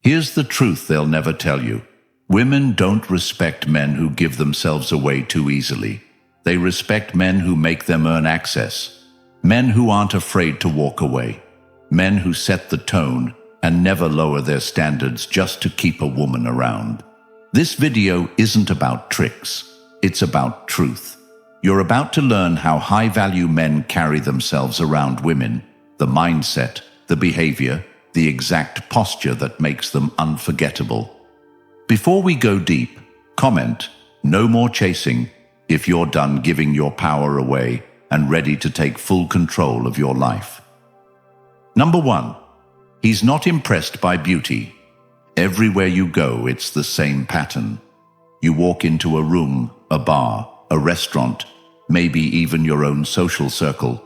Here's the truth they'll never tell you. Women don't respect men who give themselves away too easily. They respect men who make them earn access. Men who aren't afraid to walk away. Men who set the tone and never lower their standards just to keep a woman around. This video isn't about tricks. It's about truth. You're about to learn how high-value men carry themselves around women, the mindset, the behavior, the exact posture that makes them unforgettable. Before we go deep, comment, "No more chasing," if you're done giving your power away and ready to take full control of your life. Number 1. He's not impressed by beauty. Everywhere you go, it's the same pattern. You walk into a room, a bar, a restaurant, maybe even your own social circle,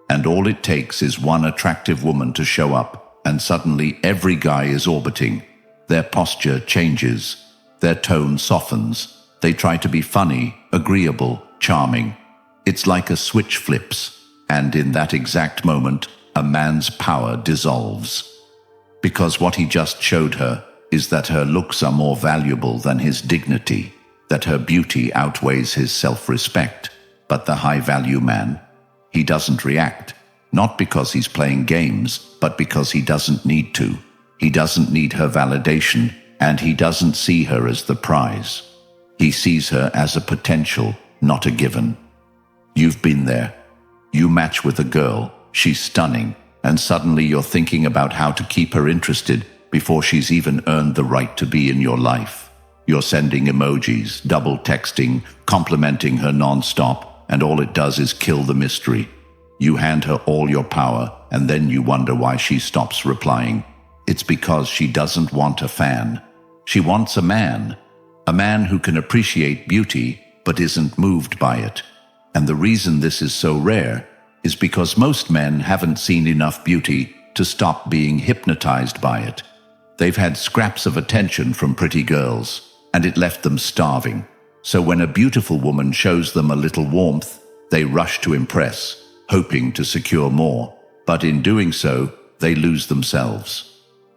and all it takes is one attractive woman to show up, and suddenly every guy is orbiting. Their posture changes, their tone softens, they try to be funny, agreeable, charming. It's like a switch flips, and in that exact moment, a man's power dissolves. Because what he just showed her is that her looks are more valuable than his dignity, that her beauty outweighs his self-respect. But the high-value man, he doesn't react, not because he's playing games, but because he doesn't need to. He doesn't need her validation, and he doesn't see her as the prize. He sees her as a potential, not a given. You've been there. You match with a girl, she's stunning, and suddenly you're thinking about how to keep her interested before she's even earned the right to be in your life. You're sending emojis, double texting, complimenting her non-stop, and all it does is kill the mystery. You hand her all your power, and then you wonder why she stops replying. It's because she doesn't want a fan. She wants a man who can appreciate beauty, but isn't moved by it. And the reason this is so rare is because most men haven't seen enough beauty to stop being hypnotized by it. They've had scraps of attention from pretty girls, and it left them starving. So when a beautiful woman shows them a little warmth, they rush to impress, hoping to secure more. But in doing so, they lose themselves.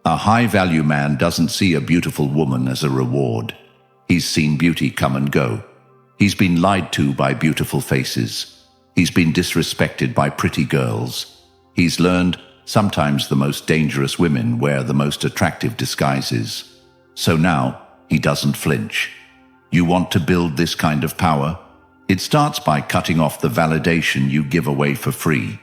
A high-value man doesn't see a beautiful woman as a reward. He's seen beauty come and go. He's been lied to by beautiful faces. He's been disrespected by pretty girls. He's learned sometimes the most dangerous women wear the most attractive disguises. So now, he doesn't flinch. You want to build this kind of power? It starts by cutting off the validation you give away for free.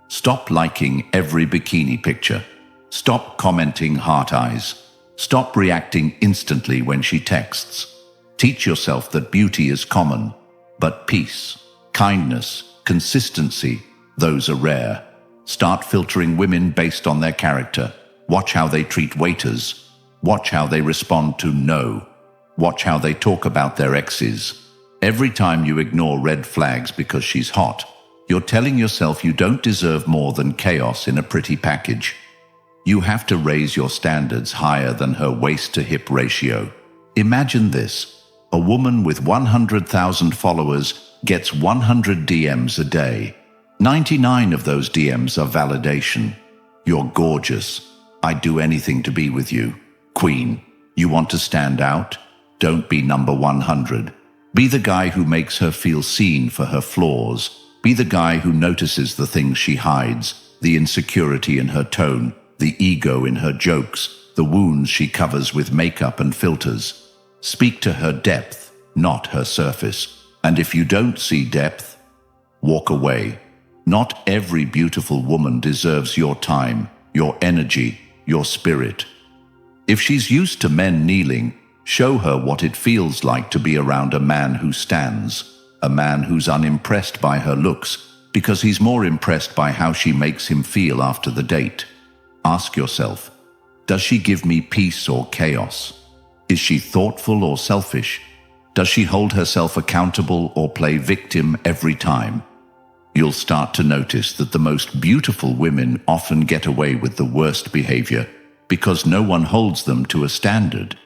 Stop liking every bikini picture. Stop commenting heart eyes. Stop reacting instantly when she texts. Teach yourself that beauty is common, but peace, kindness, consistency, those are rare. Start filtering women based on their character. Watch how they treat waiters. Watch how they respond to no. Watch how they talk about their exes. Every time you ignore red flags because she's hot, you're telling yourself you don't deserve more than chaos in a pretty package. You have to raise your standards higher than her waist-to-hip ratio. Imagine this. A woman with 100,000 followers gets 100 DMs a day. 99 of those DMs are validation. You're gorgeous. I'd do anything to be with you. Queen, you want to stand out? Don't be number 100. Be the guy who makes her feel seen for her flaws. Be the guy who notices the things she hides, the insecurity in her tone, the ego in her jokes, the wounds she covers with makeup and filters. Speak to her depth, not her surface. And if you don't see depth, walk away. Not every beautiful woman deserves your time, your energy, your spirit. If she's used to men kneeling, show her what it feels like to be around a man who stands, a man who's unimpressed by her looks, because he's more impressed by how she makes him feel after the date. Ask yourself, does she give me peace or chaos? Is she thoughtful or selfish? Does she hold herself accountable or play victim every time? You'll start to notice that the most beautiful women often get away with the worst behavior because no one holds them to a standard.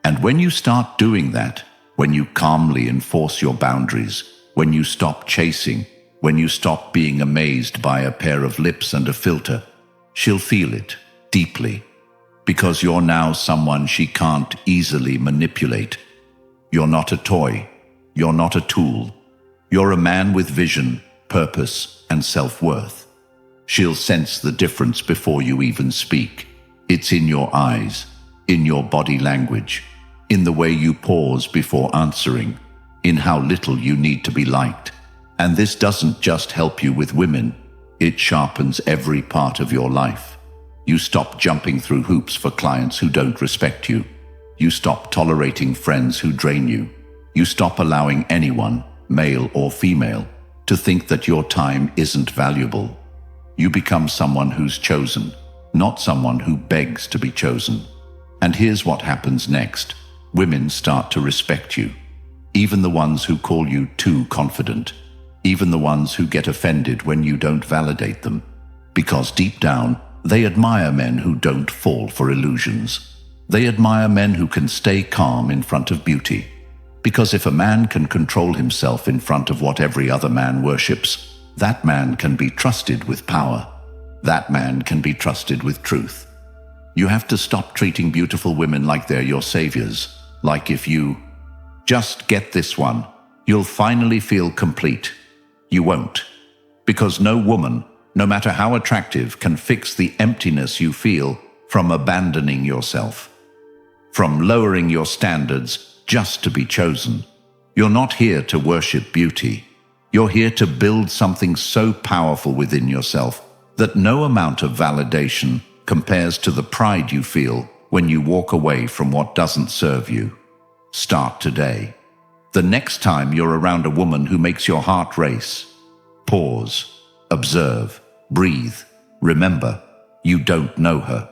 And when you start doing that, when you calmly enforce your boundaries, when you stop chasing, when you stop being amazed by a pair of lips and a filter, she'll feel it deeply. Because you're now someone she can't easily manipulate. You're not a toy. You're not a tool. You're a man with vision, purpose, and self-worth. She'll sense the difference before you even speak. It's in your eyes, in your body language, in the way you pause before answering, in how little you need to be liked. And this doesn't just help you with women, it sharpens every part of your life. You stop jumping through hoops for clients who don't respect you. You stop tolerating friends who drain you. You stop allowing anyone, male or female, to think that your time isn't valuable. You become someone who's chosen, not someone who begs to be chosen. And here's what happens next. Women start to respect you. Even the ones who call you too confident. Even the ones who get offended when you don't validate them. Because deep down, they admire men who don't fall for illusions. They admire men who can stay calm in front of beauty. Because if a man can control himself in front of what every other man worships, that man can be trusted with power. That man can be trusted with truth. You have to stop treating beautiful women like they're your saviors. Like if you just get this one, you'll finally feel complete. You won't. Because no woman, no matter how attractive, can fix the emptiness you feel from abandoning yourself. From lowering your standards just to be chosen. You're not here to worship beauty. You're here to build something so powerful within yourself that no amount of validation compares to the pride you feel when you walk away from what doesn't serve you. Start today. The next time you're around a woman who makes your heart race, pause, observe, breathe. Remember, you don't know her.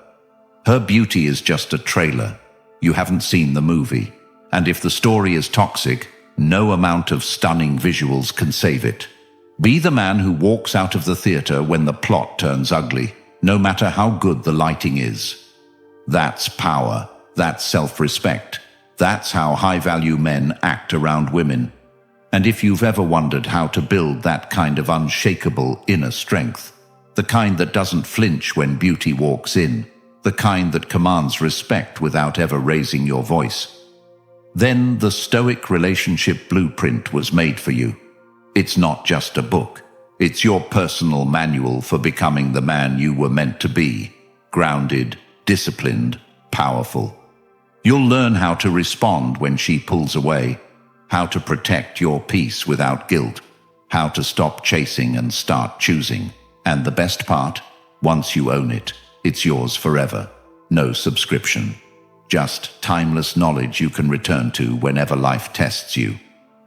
Her beauty is just a trailer. You haven't seen the movie. And if the story is toxic, no amount of stunning visuals can save it. Be the man who walks out of the theater when the plot turns ugly, no matter how good the lighting is. That's power. That's self-respect. That's how high-value men act around women. And if you've ever wondered how to build that kind of unshakable inner strength, the kind that doesn't flinch when beauty walks in, the kind that commands respect without ever raising your voice, then the Stoic relationship blueprint was made for you. It's not just a book. It's your personal manual for becoming the man you were meant to be. Grounded, disciplined, powerful. You'll learn how to respond when she pulls away, how to protect your peace without guilt, how to stop chasing and start choosing. And the best part, once you own it, it's yours forever. No subscription. Just timeless knowledge you can return to whenever life tests you.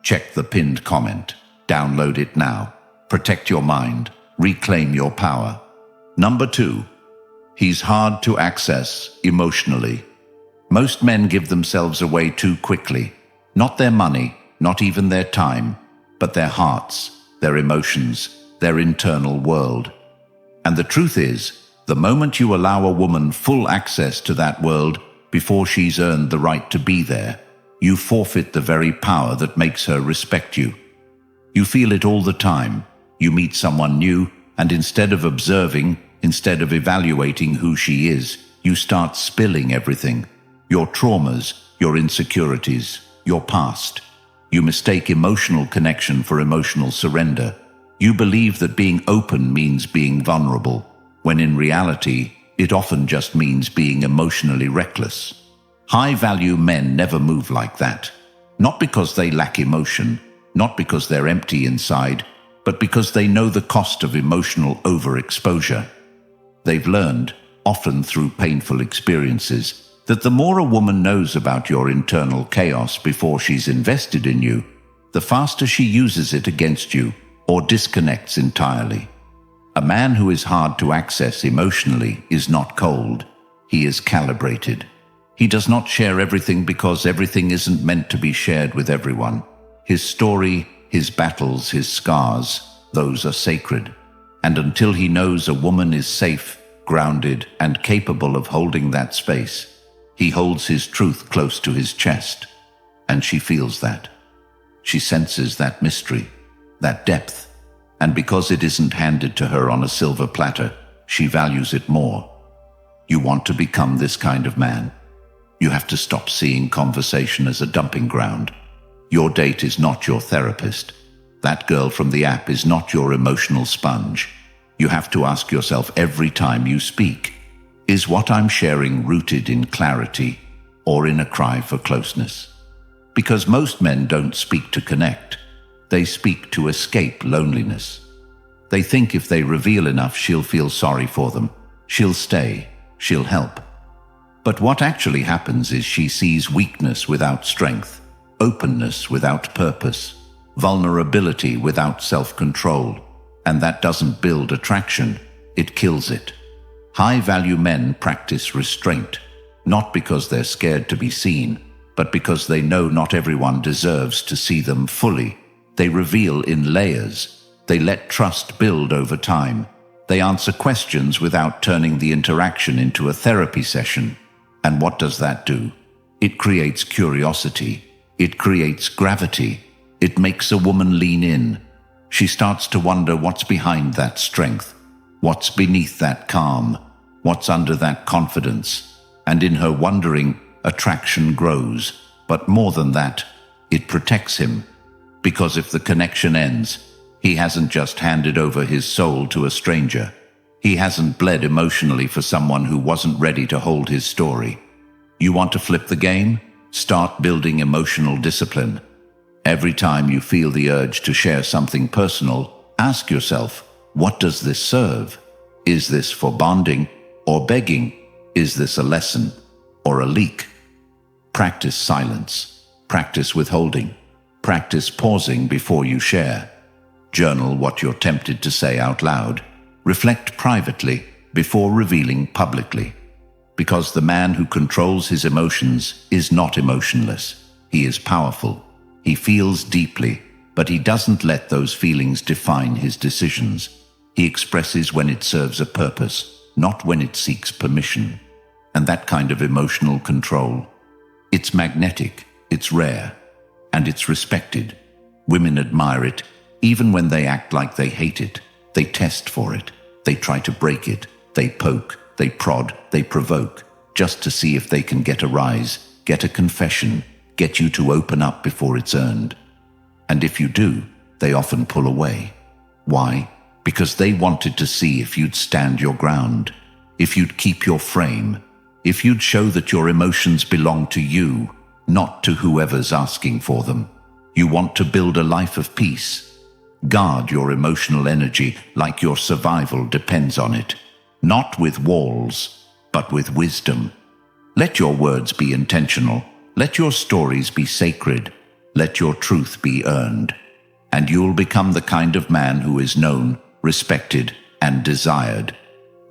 Check the pinned comment. Download it now. Protect your mind. Reclaim your power. Number 2. He's hard to access emotionally. Most men give themselves away too quickly. Not their money, not even their time, but their hearts, their emotions, their internal world. And the truth is, the moment you allow a woman full access to that world, before she's earned the right to be there, you forfeit the very power that makes her respect you. You feel it all the time. You meet someone new, and instead of observing, instead of evaluating who she is, you start spilling everything. Your traumas, your insecurities, your past. You mistake emotional connection for emotional surrender. You believe that being open means being vulnerable, when in reality, it often just means being emotionally reckless. High-value men never move like that. Not because they lack emotion, not because they're empty inside, but because they know the cost of emotional overexposure. They've learned, often through painful experiences, that the more a woman knows about your internal chaos before she's invested in you, the faster she uses it against you or disconnects entirely. A man who is hard to access emotionally is not cold. He is calibrated. He does not share everything because everything isn't meant to be shared with everyone. His story, his battles, his scars, those are sacred. And until he knows a woman is safe, grounded, and capable of holding that space, he holds his truth close to his chest. And she feels that. She senses that mystery, that depth. And because it isn't handed to her on a silver platter, she values it more. You want to become this kind of man. You have to stop seeing conversation as a dumping ground. Your date is not your therapist. That girl from the app is not your emotional sponge. You have to ask yourself every time you speak, is what I'm sharing rooted in clarity or in a cry for closeness? Because most men don't speak to connect. They speak to escape loneliness. They think if they reveal enough, she'll feel sorry for them. She'll stay. She'll help. But what actually happens is she sees weakness without strength, openness without purpose, vulnerability without self-control, and that doesn't build attraction, it kills it. High-value men practice restraint, not because they're scared to be seen, but because they know not everyone deserves to see them fully. They reveal in layers. They let trust build over time. They answer questions without turning the interaction into a therapy session. And what does that do? It creates curiosity. It creates gravity. It makes a woman lean in. She starts to wonder what's behind that strength, what's beneath that calm, what's under that confidence. And in her wondering, attraction grows. But more than that, it protects him. Because if the connection ends, he hasn't just handed over his soul to a stranger. He hasn't bled emotionally for someone who wasn't ready to hold his story. You want to flip the game? Start building emotional discipline. Every time you feel the urge to share something personal, ask yourself, what does this serve? Is this for bonding or begging? Is this a lesson or a leak? Practice silence. Practice withholding. Practice pausing before you share. Journal what you're tempted to say out loud. Reflect privately before revealing publicly. Because the man who controls his emotions is not emotionless. He is powerful. He feels deeply, but he doesn't let those feelings define his decisions. He expresses when it serves a purpose, not when it seeks permission. And that kind of emotional control, it's magnetic, it's rare, and it's respected. Women admire it, even when they act like they hate it. They test for it. They try to break it. They poke, they prod, they provoke, just to see if they can get a rise, get a confession, get you to open up before it's earned. And if you do, they often pull away. Why? Because they wanted to see if you'd stand your ground, if you'd keep your frame, if you'd show that your emotions belong to you, not to whoever's asking for them. You want to build a life of peace. Guard your emotional energy like your survival depends on it. Not with walls, but with wisdom. Let your words be intentional. Let your stories be sacred. Let your truth be earned. And you'll become the kind of man who is known, respected, and desired.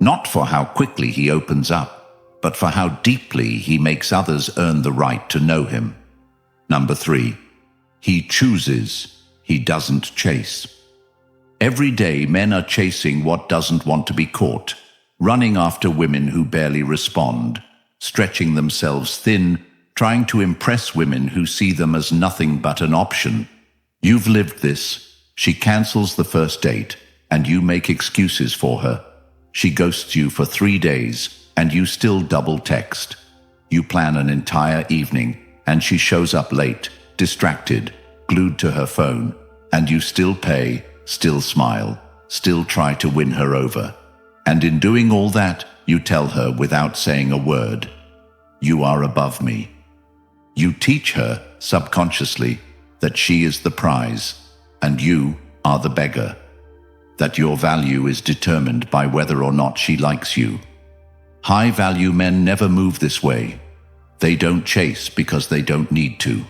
Not for how quickly he opens up, but for how deeply he makes others earn the right to know him. Number 3. He chooses. He doesn't chase. Every day men are chasing what doesn't want to be caught, running after women who barely respond, stretching themselves thin, trying to impress women who see them as nothing but an option. You've lived this. She cancels the first date, and you make excuses for her. She ghosts you for 3 days, and you still double text. You plan an entire evening, and she shows up late, distracted, glued to her phone, and you still pay, still smile, still try to win her over. And in doing all that, you tell her without saying a word, you are above me. You teach her, subconsciously, that she is the prize, and you are the beggar. That your value is determined by whether or not she likes you. High-value men never move this way. They don't chase because they don't need to.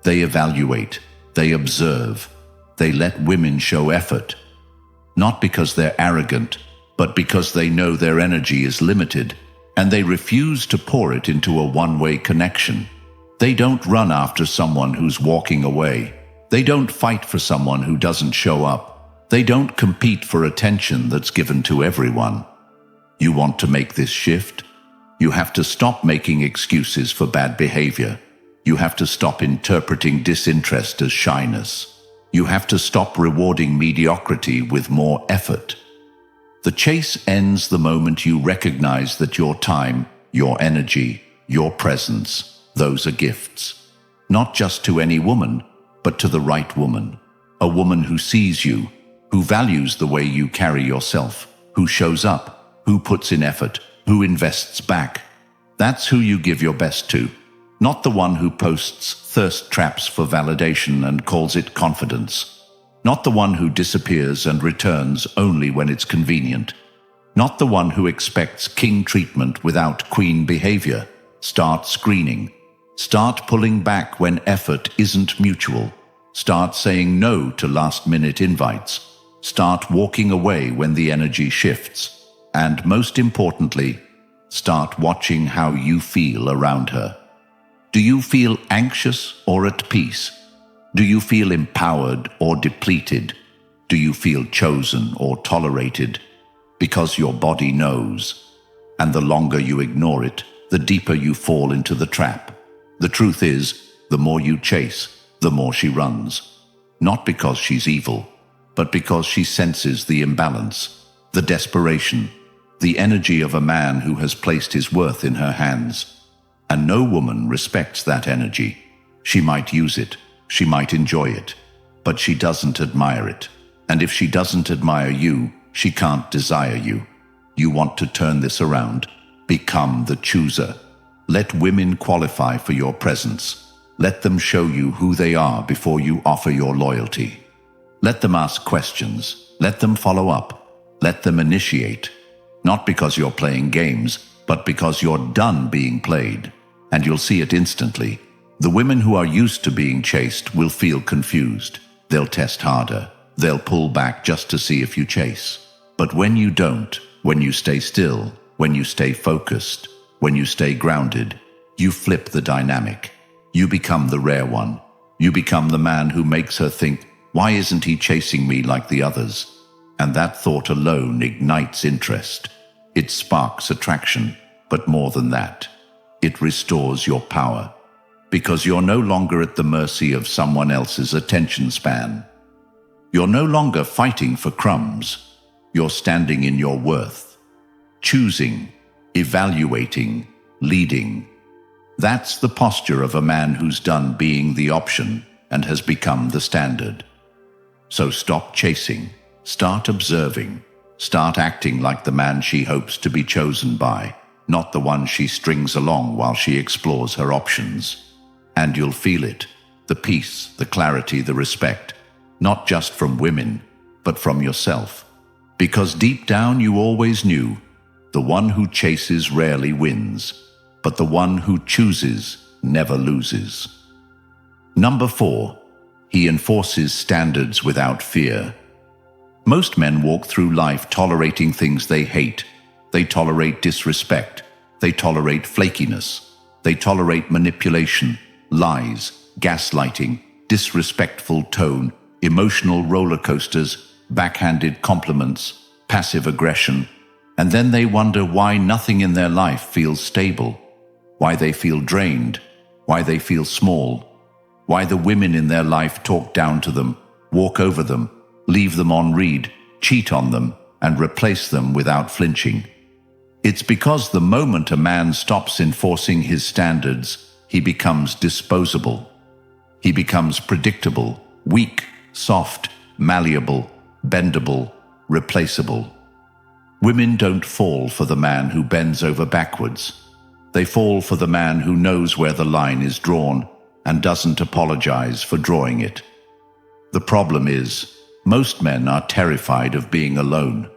They evaluate, they observe, they let women show effort. Not because they're arrogant, but because they know their energy is limited, and they refuse to pour it into a one-way connection. They don't run after someone who's walking away. They don't fight for someone who doesn't show up. They don't compete for attention that's given to everyone. You want to make this shift? You have to stop making excuses for bad behavior. You have to stop interpreting disinterest as shyness. You have to stop rewarding mediocrity with more effort. The chase ends the moment you recognize that your time, your energy, your presence, those are gifts. Not just to any woman, but to the right woman. A woman who sees you, who values the way you carry yourself, who shows up, who puts in effort, who invests back. That's who you give your best to. Not the one who posts thirst traps for validation and calls it confidence. Not the one who disappears and returns only when it's convenient. Not the one who expects king treatment without queen behavior. Start screening. Start pulling back when effort isn't mutual. Start saying no to last-minute invites. Start walking away when the energy shifts. And most importantly, start watching how you feel around her. Do you feel anxious or at peace? Do you feel empowered or depleted? Do you feel chosen or tolerated? Because your body knows. And the longer you ignore it, the deeper you fall into the trap. The truth is, the more you chase, the more she runs. Not because she's evil, but because she senses the imbalance, the desperation, the energy of a man who has placed his worth in her hands. And no woman respects that energy. She might use it. She might enjoy it, but she doesn't admire it. And if she doesn't admire you, she can't desire you. You want to turn this around. Become the chooser. Let women qualify for your presence. Let them show you who they are before you offer your loyalty. Let them ask questions. Let them follow up. Let them initiate. Not because you're playing games, but because you're done being played. And you'll see it instantly. The women who are used to being chased will feel confused. They'll test harder. They'll pull back just to see if you chase. But when you don't, when you stay still, when you stay focused, when you stay grounded, you flip the dynamic. You become the rare one. You become the man who makes her think, why isn't he chasing me like the others? And that thought alone ignites interest. It sparks attraction, but more than that, it restores your power. Because you're no longer at the mercy of someone else's attention span. You're no longer fighting for crumbs. You're standing in your worth. Choosing, evaluating, leading. That's the posture of a man who's done being the option and has become the standard. So stop chasing. Start observing. Start acting like the man she hopes to be chosen by, not the one she strings along while she explores her options. And you'll feel it, the peace, the clarity, the respect, not just from women, but from yourself. Because deep down you always knew, the one who chases rarely wins, but the one who chooses never loses. Number 4, he enforces standards without fear. Most men walk through life tolerating things they hate. They tolerate disrespect. They tolerate flakiness. They tolerate manipulation, lies, gaslighting, disrespectful tone, emotional roller coasters, backhanded compliments, passive aggression, and then they wonder why nothing in their life feels stable, why they feel drained, why they feel small, why the women in their life talk down to them, walk over them, leave them on read, cheat on them, and replace them without flinching. It's because the moment a man stops enforcing his standards, he becomes disposable. He becomes predictable, weak, soft, malleable, bendable, replaceable. Women don't fall for the man who bends over backwards. They fall for the man who knows where the line is drawn and doesn't apologize for drawing it. The problem is, most men are terrified of being alone.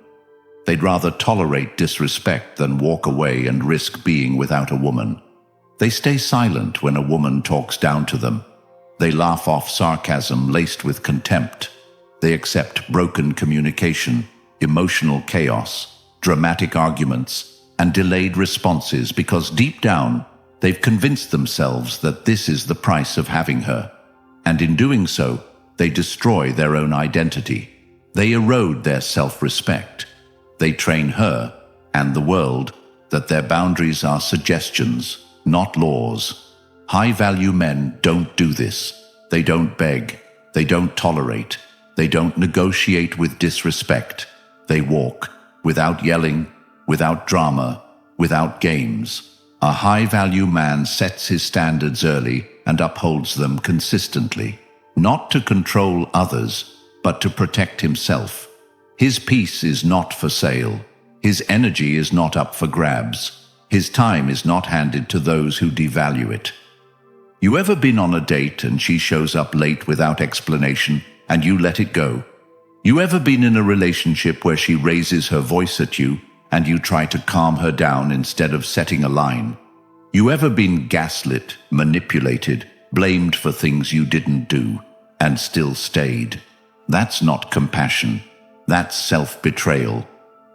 They'd rather tolerate disrespect than walk away and risk being without a woman. They stay silent when a woman talks down to them. They laugh off sarcasm laced with contempt. They accept broken communication, emotional chaos, dramatic arguments, and delayed responses because deep down, they've convinced themselves that this is the price of having her. And in doing so, they destroy their own identity. They erode their self-respect. They train her and the world that their boundaries are suggestions, not laws. High-value men don't do this. They don't beg. They don't tolerate. They don't negotiate with disrespect. They walk without yelling, without drama, without games. A high-value man sets his standards early and upholds them consistently, not to control others, but to protect himself. His peace is not for sale. His energy is not up for grabs. His time is not handed to those who devalue it. You ever been on a date and she shows up late without explanation and you let it go? You ever been in a relationship where she raises her voice at you and you try to calm her down instead of setting a line? You ever been gaslit, manipulated, blamed for things you didn't do, and still stayed? That's not compassion. That's self-betrayal.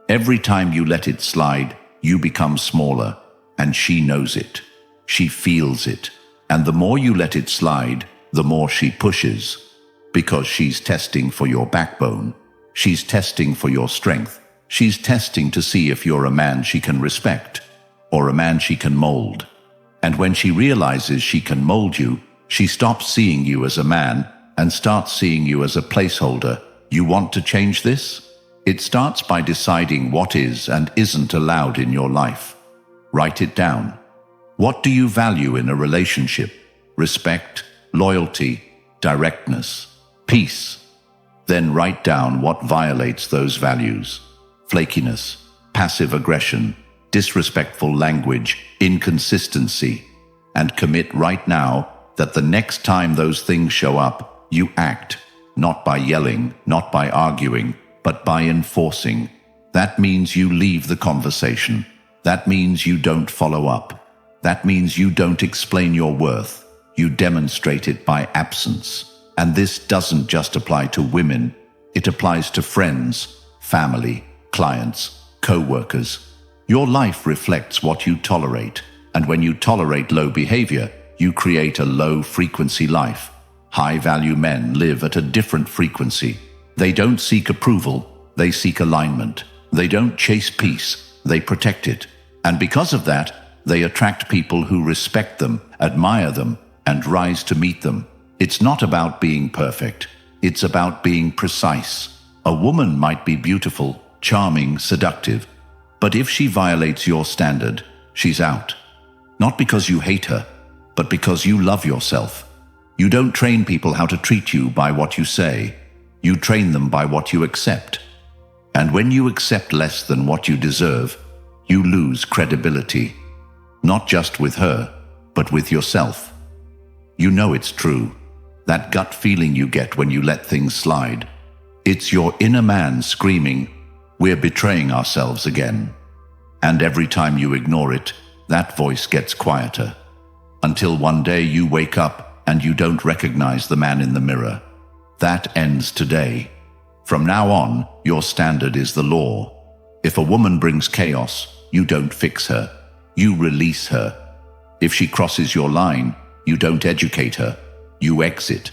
Every time you let it slide, you become smaller, and she knows it. She feels it. And the more you let it slide, the more she pushes. Because she's testing for your backbone. She's testing for your strength. She's testing to see if you're a man she can respect, or a man she can mold. And when she realizes she can mold you, she stops seeing you as a man and starts seeing you as a placeholder. You want to change this? It starts by deciding what is and isn't allowed in your life. Write it down. What do you value in a relationship? Respect, loyalty, directness, peace. Then write down what violates those values. Flakiness, passive aggression, disrespectful language, inconsistency. And commit right now that the next time those things show up, you act, not by yelling, not by arguing, but by enforcing. That means you leave the conversation. That means you don't follow up. That means you don't explain your worth. You demonstrate it by absence. And this doesn't just apply to women. It applies to friends, family, clients, co-workers. Your life reflects what you tolerate. And when you tolerate low behavior, you create a low-frequency life. High-value men live at a different frequency. They don't seek approval, they seek alignment. They don't chase peace, they protect it. And because of that, they attract people who respect them, admire them, and rise to meet them. It's not about being perfect. It's about being precise. A woman might be beautiful, charming, seductive, but if she violates your standard, she's out. Not because you hate her, but because you love yourself. You don't train people how to treat you by what you say. You train them by what you accept. And when you accept less than what you deserve, you lose credibility. Not just with her, but with yourself. You know it's true. That gut feeling you get when you let things slide. It's your inner man screaming, "We're betraying ourselves again." And every time you ignore it, that voice gets quieter. Until one day you wake up and you don't recognize the man in the mirror. That ends today. From now on, your standard is the law. If a woman brings chaos, you don't fix her. You release her. If she crosses your line, you don't educate her. You exit.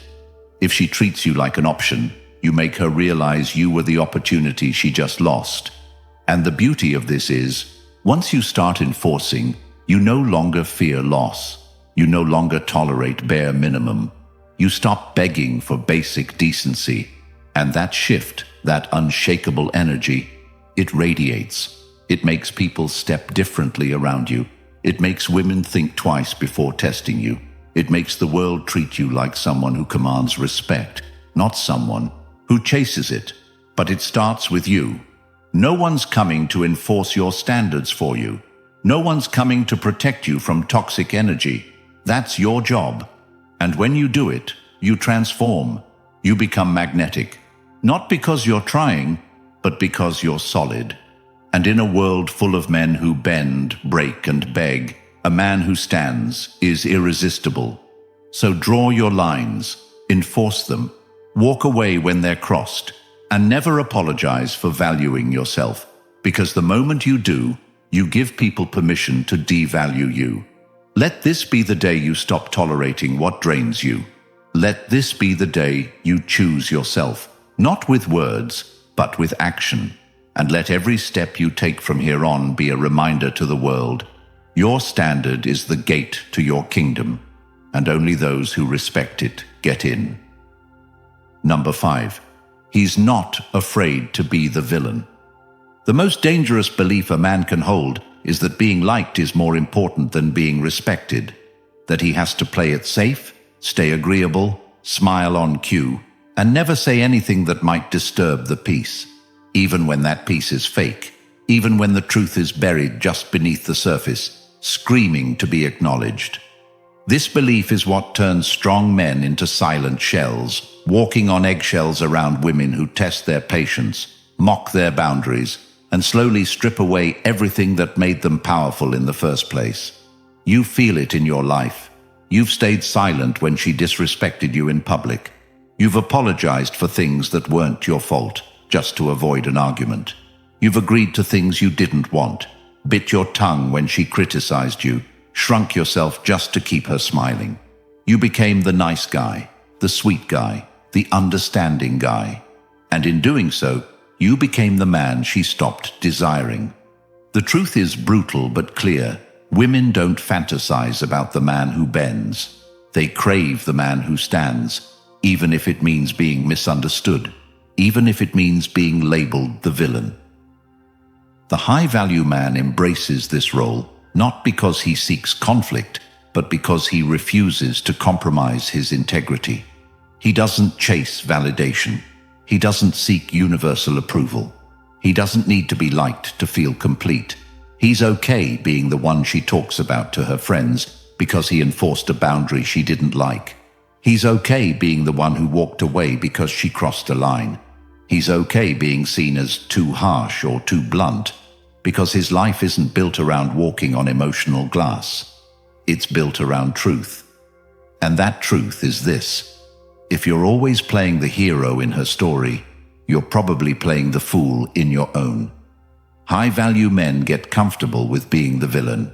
If she treats you like an option, you make her realize you were the opportunity she just lost. And the beauty of this is, once you start enforcing, you no longer fear loss. You no longer tolerate bare minimum. You stop begging for basic decency. And that shift, that unshakable energy, it radiates. It makes people step differently around you. It makes women think twice before testing you. It makes the world treat you like someone who commands respect, not someone who chases it. But it starts with you. No one's coming to enforce your standards for you. No one's coming to protect you from toxic energy. That's your job. And when you do it, you transform. You become magnetic. Not because you're trying, but because you're solid. And in a world full of men who bend, break, and beg, a man who stands is irresistible. So draw your lines, enforce them, walk away when they're crossed, and never apologize for valuing yourself. Because the moment you do, you give people permission to devalue you. Let this be the day you stop tolerating what drains you. Let this be the day you choose yourself, not with words, but with action. And let every step you take from here on be a reminder to the world. Your standard is the gate to your kingdom, and only those who respect it get in. Number 5. He's not afraid to be the villain. The most dangerous belief a man can hold is that being liked is more important than being respected, that he has to play it safe, stay agreeable, smile on cue, and never say anything that might disturb the peace, even when that peace is fake, even when the truth is buried just beneath the surface, screaming to be acknowledged. This belief is what turns strong men into silent shells, walking on eggshells around women who test their patience, mock their boundaries, and slowly strip away everything that made them powerful in the first place. You feel it in your life. You've stayed silent when she disrespected you in public. You've apologized for things that weren't your fault, just to avoid an argument. You've agreed to things you didn't want, bit your tongue when she criticized you, shrunk yourself just to keep her smiling. You became the nice guy, the sweet guy, the understanding guy. And in doing so, you became the man she stopped desiring. The truth is brutal but clear. Women don't fantasize about the man who bends. They crave the man who stands, even if it means being misunderstood, even if it means being labeled the villain. The high-value man embraces this role, not because he seeks conflict, but because he refuses to compromise his integrity. He doesn't chase validation. He doesn't seek universal approval. He doesn't need to be liked to feel complete. He's okay being the one she talks about to her friends because he enforced a boundary she didn't like. He's okay being the one who walked away because she crossed a line. He's okay being seen as too harsh or too blunt because his life isn't built around walking on emotional glass. It's built around truth. And that truth is this: if you're always playing the hero in her story, you're probably playing the fool in your own. High-value men get comfortable with being the villain,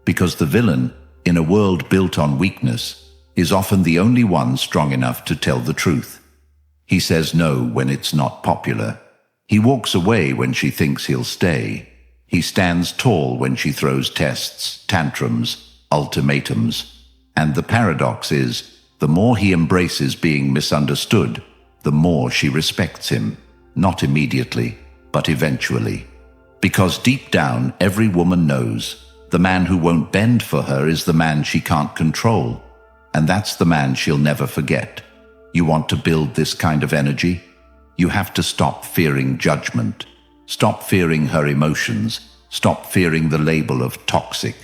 because the villain, in a world built on weakness, is often the only one strong enough to tell the truth. He says no when it's not popular. He walks away when she thinks he'll stay. He stands tall when she throws tests, tantrums, ultimatums. And the paradox is, the more he embraces being misunderstood, the more she respects him, not immediately, but eventually. Because deep down, every woman knows the man who won't bend for her is the man she can't control. And that's the man she'll never forget. You want to build this kind of energy? You have to stop fearing judgment. Stop fearing her emotions. Stop fearing the label of toxic,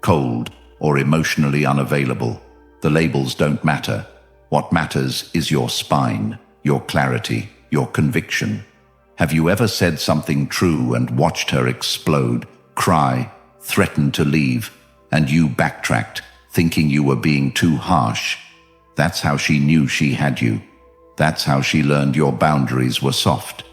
cold, or emotionally unavailable. The labels don't matter. What matters is your spine, your clarity, your conviction. Have you ever said something true and watched her explode, cry, threaten to leave, and you backtracked, thinking you were being too harsh? That's how she knew she had you. That's how she learned your boundaries were soft.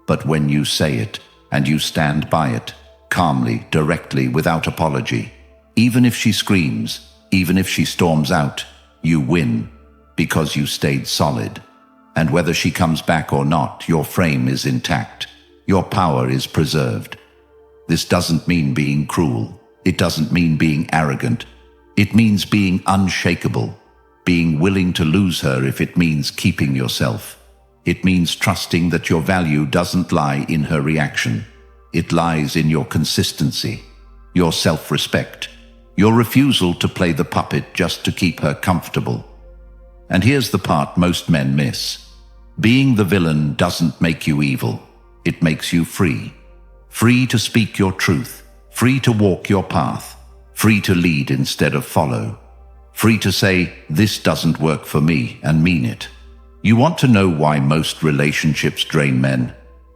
But when you say it, and you stand by it, calmly, directly, without apology, even if she screams, even if she storms out, you win, because you stayed solid. And whether she comes back or not, your frame is intact. Your power is preserved. This doesn't mean being cruel. It doesn't mean being arrogant. It means being unshakable, being willing to lose her if it means keeping yourself. It means trusting that your value doesn't lie in her reaction. It lies in your consistency, your self-respect, your refusal to play the puppet just to keep her comfortable. And here's the part most men miss. Being the villain doesn't make you evil. It makes you free. Free to speak your truth. Free to walk your path. Free to lead instead of follow. Free to say, this doesn't work for me, and mean it. You want to know why most relationships drain men?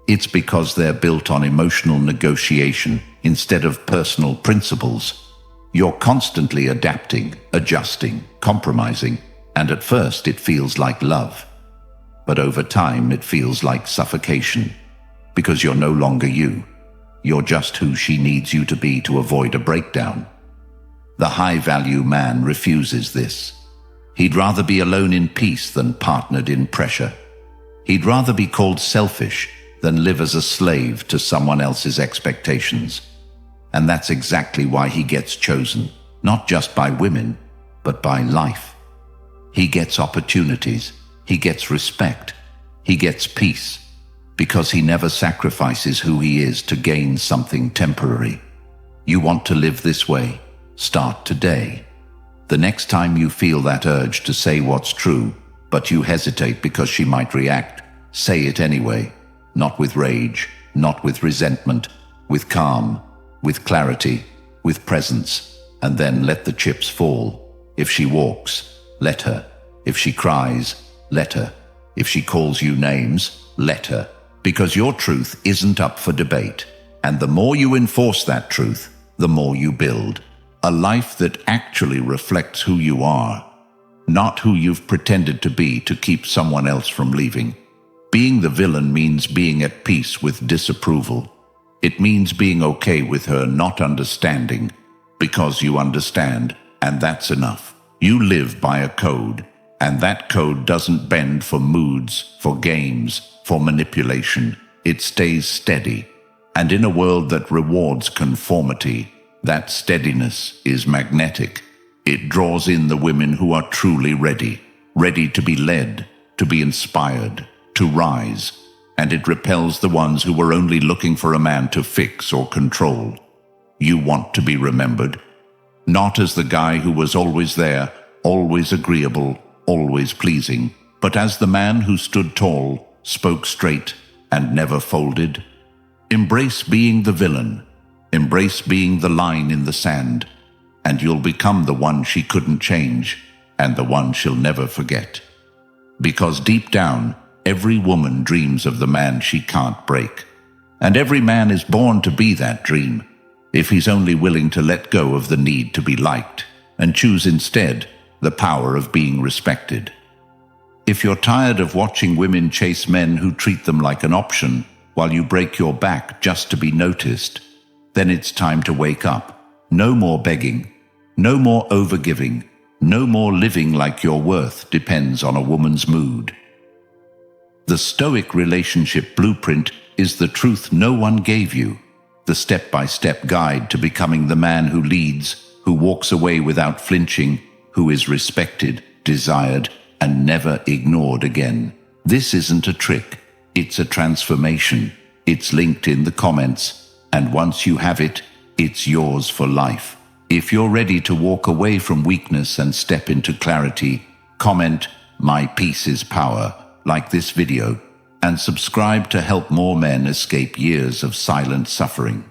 It's because they're built on emotional negotiation instead of personal principles. You're constantly adapting, adjusting, compromising, and at first it feels like love. But over time it feels like suffocation, because you're no longer you. You're just who she needs you to be to avoid a breakdown. The high-value man refuses this. He'd rather be alone in peace than partnered in pressure. He'd rather be called selfish than live as a slave to someone else's expectations. And that's exactly why he gets chosen, not just by women, but by life. He gets opportunities, he gets respect, he gets peace, because he never sacrifices who he is to gain something temporary. You want to live this way? Start today. The next time you feel that urge to say what's true, but you hesitate because she might react, say it anyway. Not with rage, not with resentment, with calm, with clarity, with presence, and then let the chips fall. If she walks, let her. If she cries, let her. If she calls you names, let her. Because your truth isn't up for debate. And the more you enforce that truth, the more you build a life that actually reflects who you are, not who you've pretended to be to keep someone else from leaving. Being the villain means being at peace with disapproval. It means being okay with her not understanding, because you understand, and that's enough. You live by a code, and that code doesn't bend for moods, for games, for manipulation. It stays steady. And in a world that rewards conformity, that steadiness is magnetic. It draws in the women who are truly ready to be led, to be inspired, to rise, and it repels the ones who were only looking for a man to fix or control. You want to be remembered, not as the guy who was always there, always agreeable, always pleasing, but as the man who stood tall, spoke straight, and never folded. Embrace being the villain. Embrace being the line in the sand, and you'll become the one she couldn't change, and the one she'll never forget. Because deep down, every woman dreams of the man she can't break. And every man is born to be that dream, if he's only willing to let go of the need to be liked, and choose instead the power of being respected. If you're tired of watching women chase men who treat them like an option, while you break your back just to be noticed, then it's time to wake up. No more begging, no more overgiving, no more living like your worth depends on a woman's mood. The Stoic relationship blueprint is the truth no one gave you, the step-by-step guide to becoming the man who leads, who walks away without flinching, who is respected, desired, and never ignored again. This isn't a trick, it's a transformation. It's linked in the comments. And once you have it, it's yours for life. If you're ready to walk away from weakness and step into clarity, comment, "My peace is power," like this video, and subscribe to help more men escape years of silent suffering.